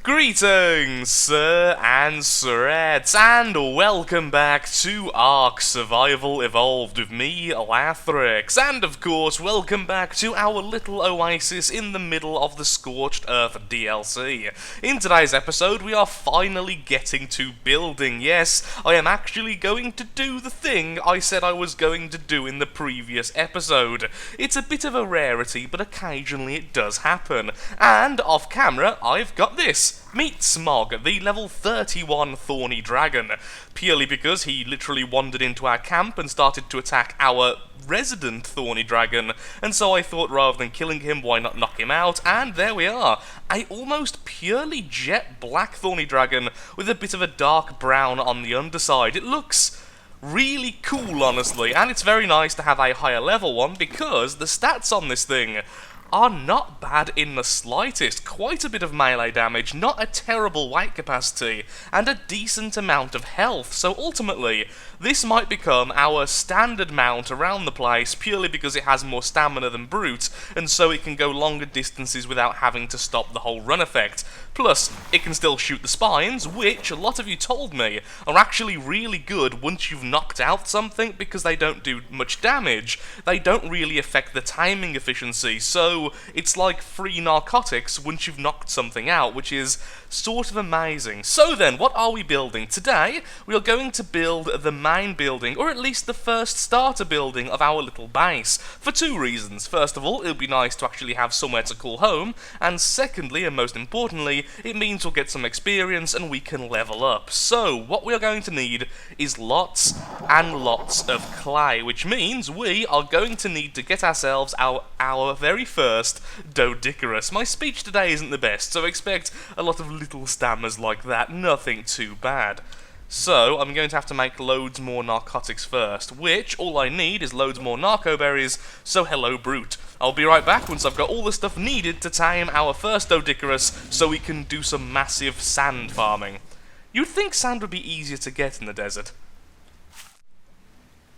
Greetings, sir and sirettes, and welcome back to ARK Survival Evolved with me, Lathrix, and of course, welcome back to our little oasis in the middle of the Scorched Earth DLC. In today's episode, we are finally getting to building. Yes, I am actually going to do the thing I said I was going to do in the previous episode. It's a bit of a rarity, but occasionally it does happen. And off camera, I've got this. Meet Smog, the level 31 Thorny Dragon, purely because he literally wandered into our camp and started to attack our resident Thorny Dragon, and so I thought rather than killing him, why not knock him out, and there we are. A almost purely jet black Thorny Dragon with a bit of a dark brown on the underside. It looks really cool, honestly, and it's very nice to have a higher level one because the stats on this thing are not bad in the slightest. Quite a bit of melee damage, not a terrible weight capacity, and a decent amount of health. So ultimately, this might become our standard mount around the place purely because it has more stamina than Brute, and so it can go longer distances without having to stop the whole run effect. Plus, it can still shoot the spines, which a lot of you told me are actually really good once you've knocked out something because they don't do much damage. They don't really affect the timing efficiency, so it's like free narcotics once you've knocked something out, which is sort of amazing. So then, what are we building? Today, we are going to build the main building, or at least the first starter building of our little base, for two reasons. First of all, it would be nice to actually have somewhere to call home, and secondly, and most importantly, it means we'll get some experience and we can level up. So, what we are going to need is lots and lots of clay, which means we are going to need to get ourselves our very first Doedicurus. My speech today isn't the best, so expect a lot of little stammers like that, nothing too bad. So, I'm going to have to make loads more narcotics first, which, all I need is loads more narco berries, so hello Brute. I'll be right back once I've got all the stuff needed to tame our first Doedicurus, so we can do some massive sand farming. You'd think sand would be easier to get in the desert.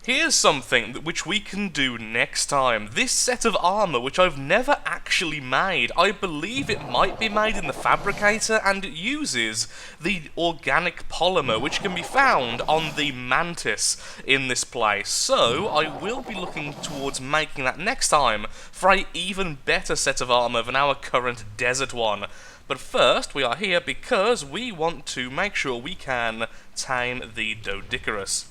Here's something which we can do next time. This set of armor, which I've never actually made. I believe it might be made in the fabricator, and it uses the organic polymer, which can be found on the mantis in this place. So, I will be looking towards making that next time for an even better set of armor than our current desert one. But first, we are here because we want to make sure we can tame the Doedicurus,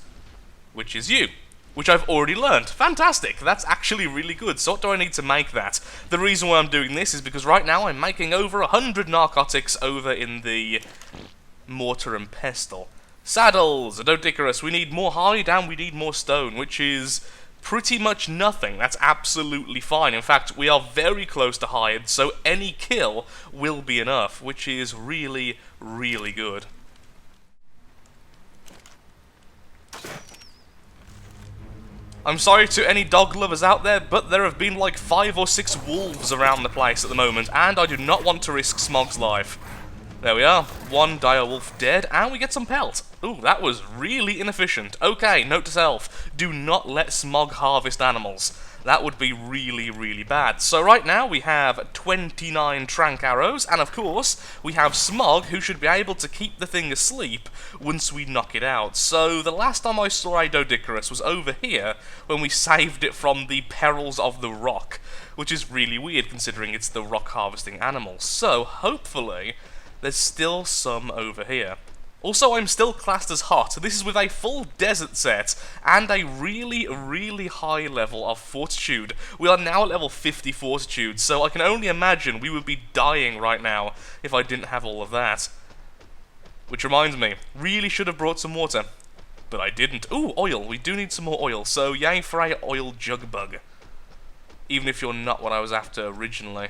which is you, which I've already learned. Fantastic! That's actually really good. So what do I need to make that? The reason why I'm doing this is because right now I'm making over 100 narcotics over in the mortar and pestle. Saddles! A Doedicurus. We need more hide and we need more stone, which is pretty much nothing. That's absolutely fine. In fact, we are very close to hide, so any kill will be enough, which is really, really good. I'm sorry to any dog lovers out there, but there have been like 5 or 6 wolves around the place at the moment, and I do not want to risk Smog's life. There we are, one dire wolf dead, and we get some pelt. Ooh, that was really inefficient. Okay, note to self, do not let Smog harvest animals. That would be really, really bad. So right now we have 29 trank arrows, and of course, we have Smog, who should be able to keep the thing asleep once we knock it out. So the last time I saw a Doedicurus was over here, when we saved it from the perils of the rock, which is really weird considering it's the rock harvesting animal. So hopefully, there's still some over here. Also, I'm still classed as hot. This is with a full desert set and a really, really high level of fortitude. We are now at level 50 fortitude, so I can only imagine we would be dying right now if I didn't have all of that. Which reminds me, really should have brought some water, but I didn't. Ooh, oil. We do need some more oil, so yay for a oil jug bug. Even if you're not what I was after originally.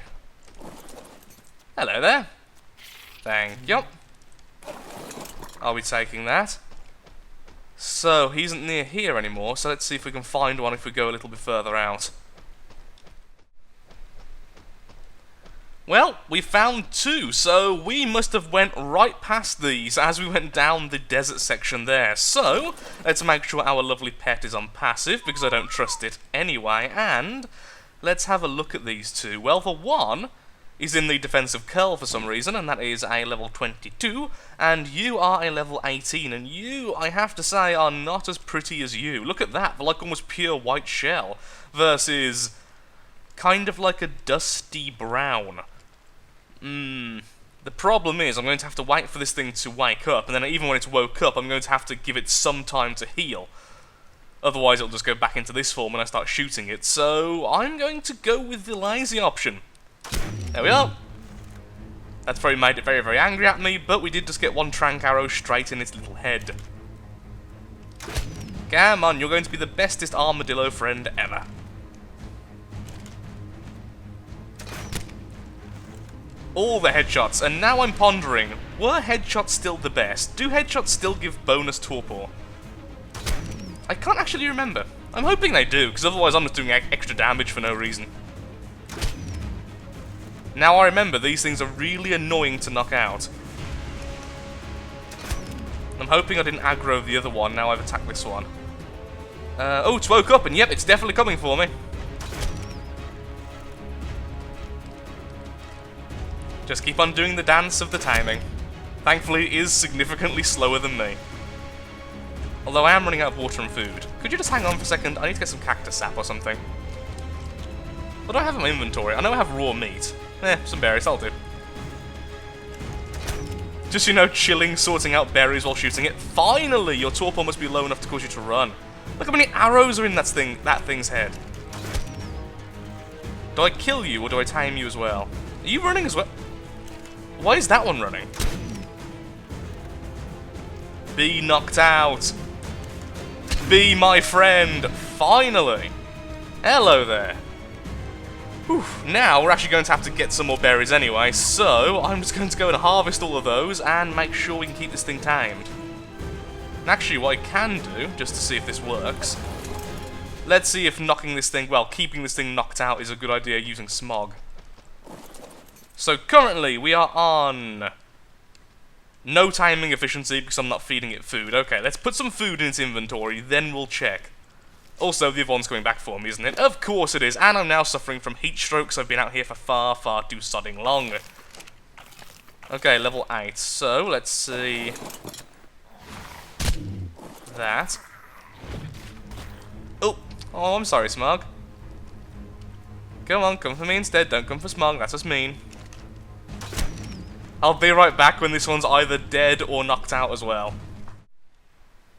Hello there. Thank you. I'll be taking that. So, he isn't near here anymore, so let's see if we can find one if we go a little bit further out. Well, we found 2, so we must have went right past these as we went down the desert section there. So, let's make sure our lovely pet is on passive, because I don't trust it anyway, and let's have a look at these 2. Well, for one, is in the defensive curl for some reason, and that is a level 22, and you are a level 18, and you, I have to say, are not as pretty as you. Look at that, like almost pure white shell, versus kind of like a dusty brown. The problem is I'm going to have to wait for this thing to wake up, and then even when it's woke up, I'm going to have to give it some time to heal. Otherwise, it'll just go back into this form when I start shooting it, so I'm going to go with the lazy option. There we are. That's probably made it very, very angry at me, but we did just get one trank arrow straight in its little head. Come on, you're going to be the bestest armadillo friend ever. All the headshots, and now I'm pondering, were headshots still the best? Do headshots still give bonus torpor? I can't actually remember. I'm hoping they do, because otherwise I'm just doing extra damage for no reason. Now I remember, these things are really annoying to knock out. I'm hoping I didn't aggro the other one, now I've attacked this one. Oh, it's woke up, and yep, it's definitely coming for me. Just keep on doing the dance of the taming. Thankfully, it is significantly slower than me. Although I am running out of water and food. Could you just hang on for a second? I need to get some cactus sap or something. What do I have in my inventory? I know I have raw meat. Some berries, I'll do. Just, you know, chilling, sorting out berries while shooting it. Finally! Your torpor must be low enough to cause you to run. Look how many arrows are in that thing's head. Do I kill you, or do I tame you as well? Are you running as well? Why is that one running? Be knocked out. Be my friend. Finally. Hello there. Whew. Now we're actually going to have to get some more berries anyway, so I'm just going to go and harvest all of those and make sure we can keep this thing tamed. And actually what I can do, just to see if this works, let's see if knocking this thing, well, keeping this thing knocked out is a good idea using smog. So currently we are on no timing efficiency because I'm not feeding it food. Okay, let's put some food in its inventory, then we'll check. Also, the other one's coming back for me, isn't it? Of course it is, and I'm now suffering from heat strokes. I've been out here for far, far too sodding long. Okay, level 8. So, let's see that. Oh, I'm sorry, Smog. Come on, come for me instead. Don't come for Smog, that's just mean. I'll be right back when this one's either dead or knocked out as well.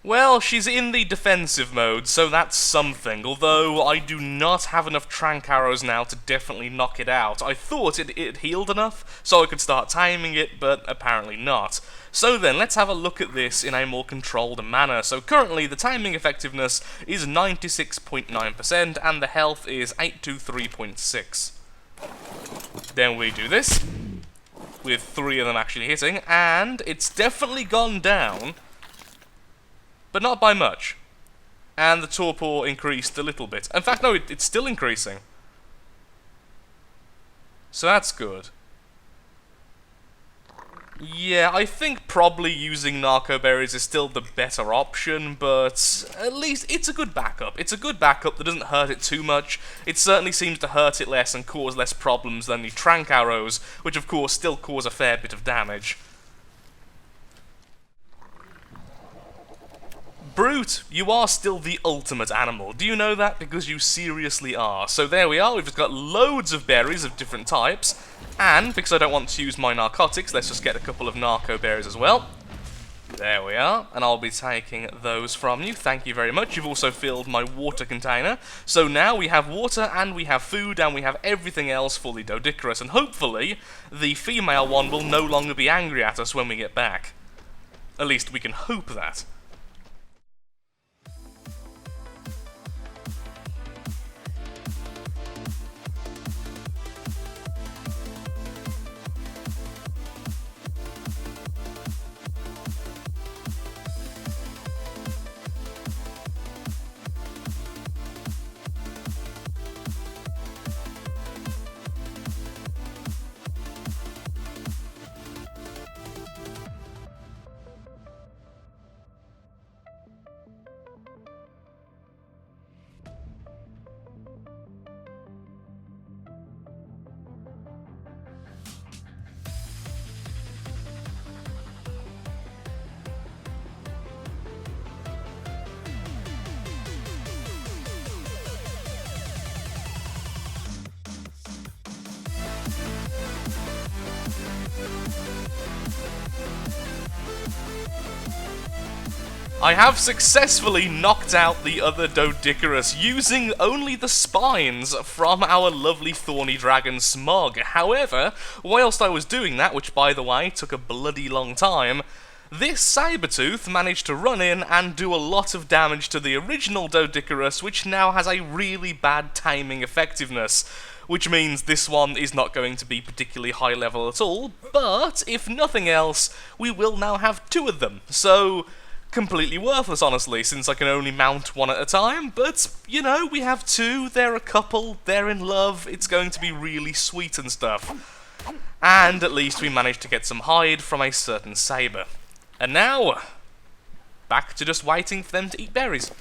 Well, she's in the defensive mode, so that's something, although I do not have enough trank arrows now to definitely knock it out. I thought it healed enough, so I could start timing it, but apparently not. So then, let's have a look at this in a more controlled manner. So currently, the timing effectiveness is 96.9%, and the health is 823.6. Then we do this, with 3 of them actually hitting, and it's definitely gone down, but not by much. And the torpor increased a little bit. In fact, no, it's still increasing. So that's good. Yeah, I think probably using narco berries is still the better option, but at least it's a good backup. It's a good backup that doesn't hurt it too much. It certainly seems to hurt it less and cause less problems than the trank arrows, which of course still cause a fair bit of damage. Brute, you are still the ultimate animal. Do you know that? Because you seriously are. So there we are, we've just got loads of berries of different types, and because I don't want to use my narcotics, let's just get a couple of narco berries as well. There we are, and I'll be taking those from you. Thank you very much. You've also filled my water container. So now we have water, and we have food, and we have everything else for the Doedicurus, and hopefully the female one will no longer be angry at us when we get back. At least we can hope that. I have successfully knocked out the other Doedicurus using only the spines from our lovely thorny dragon Smog. However, whilst I was doing that, which by the way took a bloody long time, this Sabertooth managed to run in and do a lot of damage to the original Doedicurus, which now has a really bad taming effectiveness. Which means this one is not going to be particularly high level at all, but if nothing else, we will now have two of them. So completely worthless, honestly, since I can only mount one at a time, but, you know, we have two, they're a couple, they're in love, it's going to be really sweet and stuff. And at least we managed to get some hide from a certain saber. And now, back to just waiting for them to eat berries.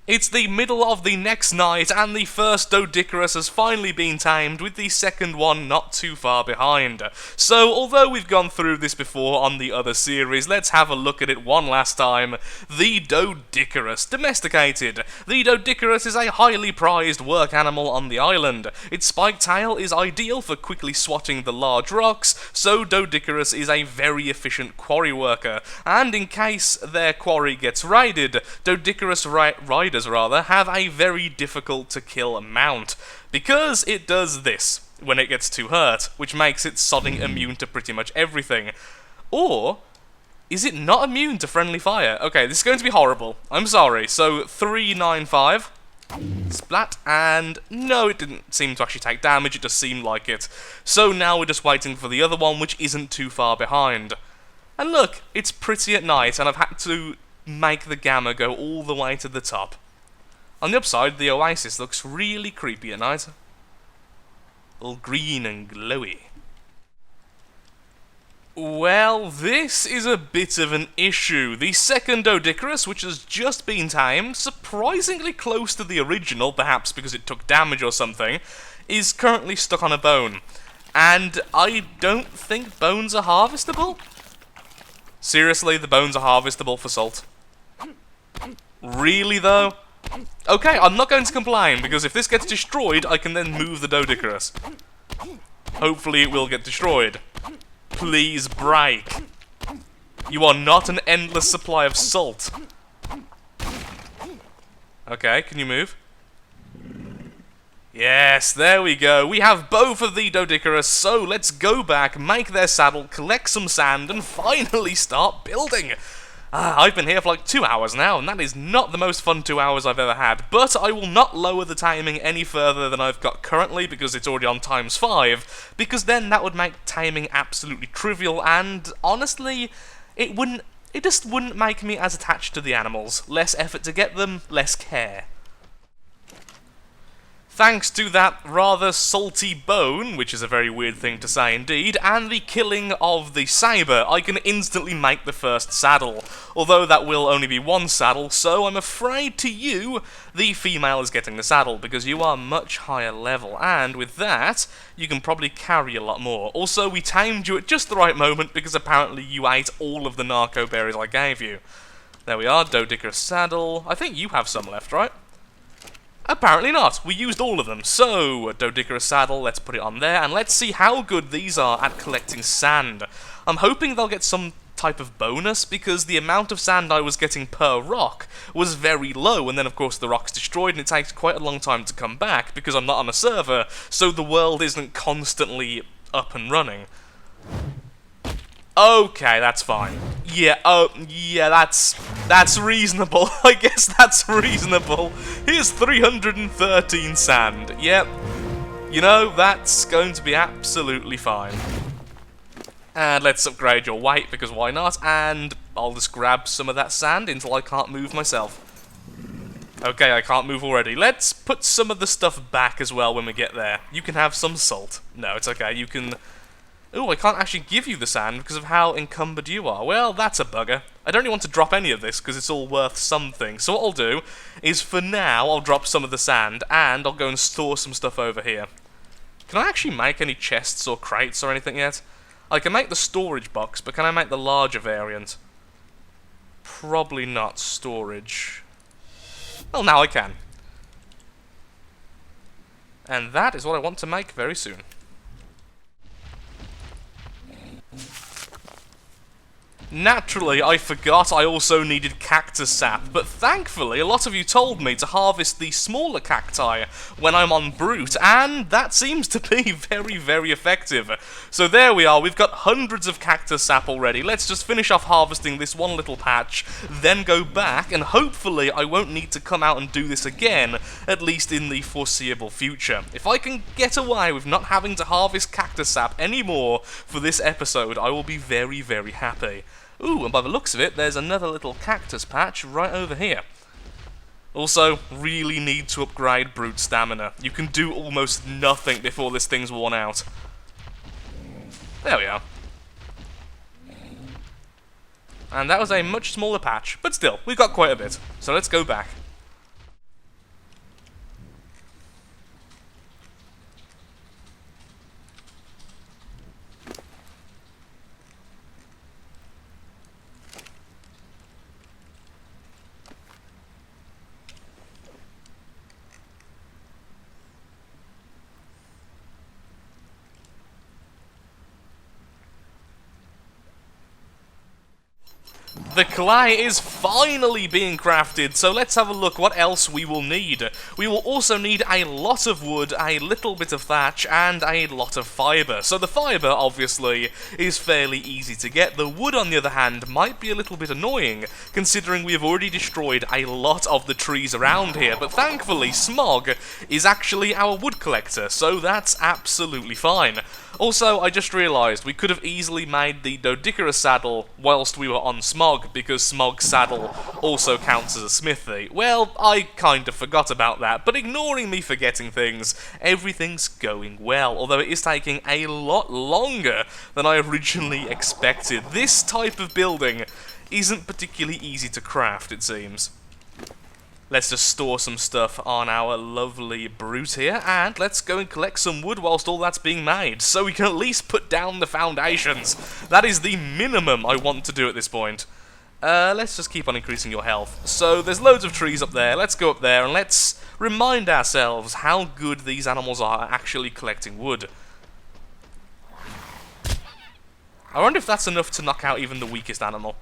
It's the middle of the next night, and the first Doedicurus has finally been tamed, with the second one not too far behind. So, although we've gone through this before on the other series, let's have a look at it one last time. The Doedicurus, domesticated. The Doedicurus is a highly prized work animal on the island. Its spiked tail is ideal for quickly swatting the large rocks, so Doedicurus is a very efficient quarry worker. And in case their quarry gets raided, Doedicurus riders have a very difficult to kill mount, because it does this when it gets too hurt, which makes it sodding immune to pretty much everything. Or is it not immune to friendly fire? Okay, this is going to be horrible. I'm sorry. So 395 splat, and no, it didn't seem to actually take damage, it just seemed like it. So now we're just waiting for the other one, which isn't too far behind. And look, it's pretty at night, and I've had to make the gamma go all the way to the top. On the upside, the oasis looks really creepy at night. All green and glowy. Well, this is a bit of an issue. The second Doedicurus, which has just been tamed, surprisingly close to the original, perhaps because it took damage or something, is currently stuck on a bone. And I don't think bones are harvestable? Seriously, the bones are harvestable for salt? Really, though? Okay, I'm not going to complain, because if this gets destroyed, I can then move the Doedicurus. Hopefully it will get destroyed. Please break. You are not an endless supply of salt. Okay, can you move? Yes, there we go. We have both of the Doedicurus, so let's go back, make their saddle, collect some sand, and finally start building. I've been here for like 2 hours now, and that is not the most fun 2 hours I've ever had, but I will not lower the taming any further than I've got currently, because it's already on ×5, because then that would make taming absolutely trivial, and honestly, it just wouldn't make me as attached to the animals. Less effort to get them, less care. Thanks to that rather salty bone, which is a very weird thing to say indeed, and the killing of the saber, I can instantly make the first saddle. Although that will only be one saddle, so I'm afraid to you, the female is getting the saddle, because you are much higher level, and with that, you can probably carry a lot more. Also, we tamed you at just the right moment, because apparently you ate all of the narco berries I gave you. There we are, Doedicurus saddle. I think you have some left, right? Apparently not. We used all of them. So, Doedicurus saddle, let's put it on there, and let's see how good these are at collecting sand. I'm hoping they'll get some type of bonus, because the amount of sand I was getting per rock was very low, and then of course the rock's destroyed, and it takes quite a long time to come back, because I'm not on a server, so the world isn't constantly up and running. Okay, that's fine. Yeah, yeah, that's reasonable. I guess that's reasonable. Here's 313 sand. Yep. You know, that's going to be absolutely fine. And let's upgrade your weight, because why not? And I'll just grab some of that sand until I can't move myself. Okay, I can't move already. Let's put some of the stuff back as well when we get there. You can have some salt. No, it's okay. You can... Ooh, I can't actually give you the sand because of how encumbered you are. Well, that's a bugger. I don't really want to drop any of this because it's all worth something. So what I'll do is, for now, I'll drop some of the sand and I'll go and store some stuff over here. Can I actually make any chests or crates or anything yet? I can make the storage box, but can I make the larger variant? Probably not storage. Well, now I can. And that is what I want to make very soon. Naturally, I forgot I also needed cactus sap, but thankfully a lot of you told me to harvest the smaller cacti when I'm on Brute, and that seems to be very, very effective. So there we are, we've got hundreds of cactus sap already. Let's just finish off harvesting this one little patch, then go back, and hopefully I won't need to come out and do this again, at least in the foreseeable future. If I can get away with not having to harvest cactus sap anymore for this episode, I will be very, very happy. Ooh, and by the looks of it, there's another little cactus patch right over here. Also, really need to upgrade Brute Stamina. You can do almost nothing before this thing's worn out. There we are. And that was a much smaller patch, but still, we've got quite a bit. So let's go back. The clay is finally being crafted, so let's have a look what else we will need. We will also need a lot of wood, a little bit of thatch, and a lot of fibre. So the fibre, obviously, is fairly easy to get. The wood, on the other hand, might be a little bit annoying, considering we have already destroyed a lot of the trees around here, but thankfully Smog is actually our wood collector, so that's absolutely fine. Also, I just realised we could have easily made the Doedicurus saddle whilst we were on Smog, because Smog's saddle also counts as a smithy. Well, I kind of forgot about that, but ignoring me forgetting things, everything's going well, although it is taking a lot longer than I originally expected. This type of building isn't particularly easy to craft, it seems. Let's just store some stuff on our lovely Brute here, and let's go and collect some wood whilst all that's being made, so we can at least put down the foundations. That is the minimum I want to do at this point. Let's just keep on increasing your health. So there's loads of trees up there. Let's go up there and let's remind ourselves how good these animals are at actually collecting wood. I wonder if that's enough to knock out even the weakest animal.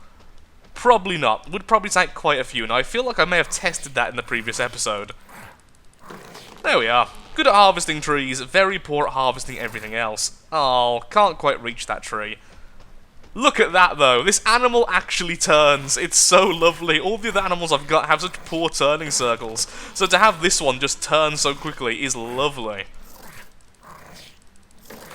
Probably not. Would probably take quite a few, and I feel like I may have tested that in the previous episode. There we are. Good at harvesting trees, very poor at harvesting everything else. Oh, can't quite reach that tree. Look at that, though. This animal actually turns. It's so lovely. All the other animals I've got have such poor turning circles, so to have this one just turn so quickly is lovely.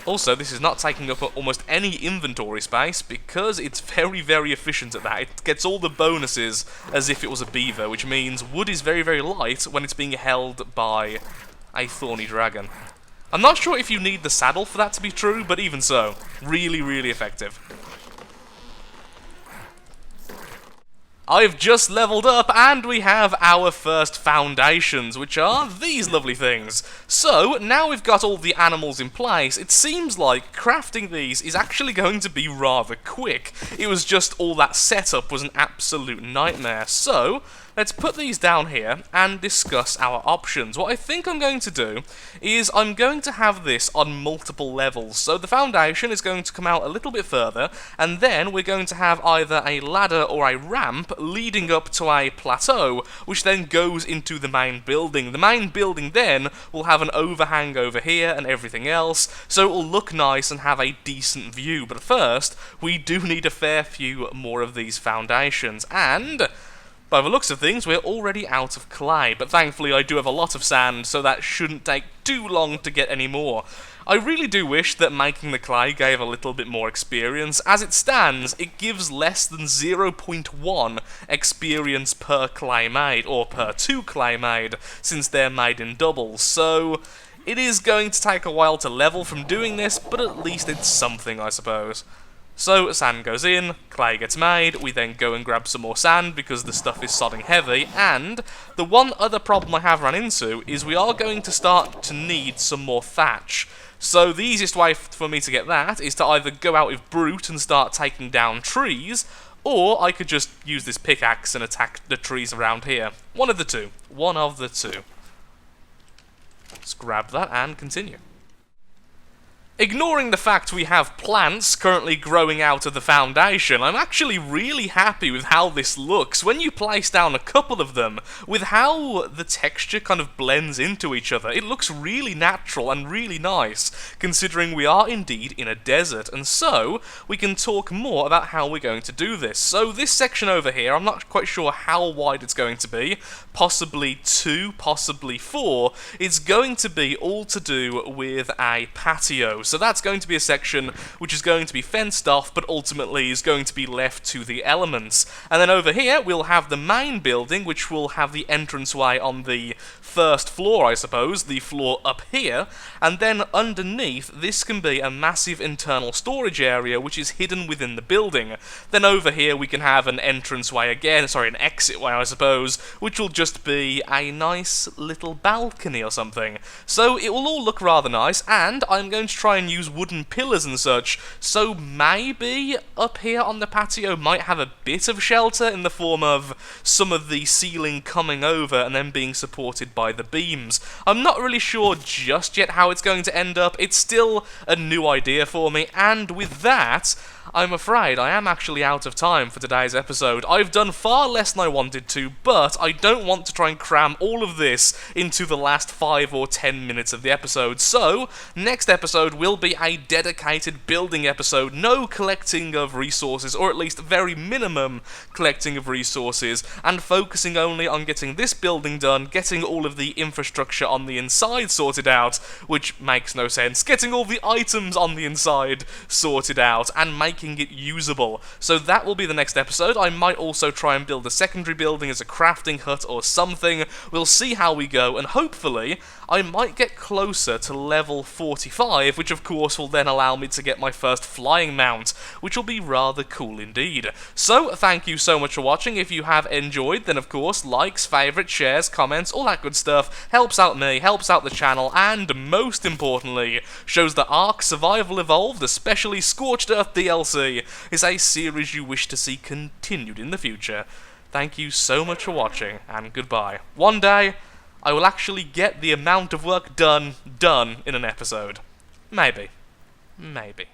Also, this is not taking up almost any inventory space because it's very, very efficient at that. It gets all the bonuses as if it was a beaver, which means wood is very, very light when it's being held by a thorny dragon. I'm not sure if you need the saddle for that to be true, but even so, really, really effective. I've just leveled up, and we have our first foundations, which are these lovely things. So, now we've got all the animals in place, it seems like crafting these is actually going to be rather quick. It was just all that setup was an absolute nightmare. So, let's put these down here and discuss our options. What I think I'm going to do is I'm going to have this on multiple levels. So the foundation is going to come out a little bit further, and then we're going to have either a ladder or a ramp leading up to a plateau, which then goes into the main building. The main building then will have an overhang over here and everything else, so it will look nice and have a decent view. But first, we do need a fair few more of these foundations, and by the looks of things, we're already out of clay, but thankfully I do have a lot of sand, so that shouldn't take too long to get any more. I really do wish that making the clay gave a little bit more experience. As it stands, it gives less than 0.1 experience per clay made, or per 2 clay made, since they're made in doubles, so it is going to take a while to level from doing this, but at least it's something, I suppose. So, sand goes in, clay gets made, we then go and grab some more sand because the stuff is sodding heavy, and the one other problem I have run into is we are going to start to need some more thatch. So the easiest way for me to get that is to either go out with Brute and start taking down trees, or I could just use this pickaxe and attack the trees around here. One of the two. One of the two. Let's grab that and continue. Ignoring the fact we have plants currently growing out of the foundation, I'm actually really happy with how this looks when you place down a couple of them, with how the texture kind of blends into each other. It looks really natural and really nice, considering we are indeed in a desert, and so we can talk more about how we're going to do this. So this section over here, I'm not quite sure how wide it's going to be, possibly 2, possibly 4, it's going to be all to do with a patio. So that's going to be a section which is going to be fenced off, but ultimately is going to be left to the elements. And then over here, we'll have the main building, which will have the entranceway on the first floor, I suppose, the floor up here, and then underneath, this can be a massive internal storage area, which is hidden within the building. Then over here, we can have an entranceway again, sorry, an exitway, I suppose, which will just be a nice little balcony or something. So it will all look rather nice, and I'm going to try and use wooden pillars and such, so maybe up here on the patio might have a bit of shelter in the form of some of the ceiling coming over and then being supported by the beams. I'm not really sure just yet how it's going to end up. It's still a new idea for me, and with that, I'm afraid I am actually out of time for today's episode. I've done far less than I wanted to, but I don't want to try and cram all of this into the last 5 or 10 minutes of the episode. So, next episode will be a dedicated building episode, no collecting of resources, or at least very minimum collecting of resources, and focusing only on getting this building done, getting all of the infrastructure on the inside sorted out, which makes no sense, getting all the items on the inside sorted out, and making it usable. So that will be the next episode. I might also try and build a secondary building as a crafting hut or something. We'll see how we go, and hopefully I might get closer to level 45, which of course will then allow me to get my first flying mount, which will be rather cool indeed. So thank you so much for watching. If you have enjoyed, then of course likes, favourites, shares, comments, all that good stuff helps out me, helps out the channel, and most importantly shows that ARK Survival Evolved, especially Scorched Earth DLC, is a series you wish to see continued in the future. Thank you so much for watching, and goodbye. One day, I will actually get the amount of work done in an episode. Maybe. Maybe.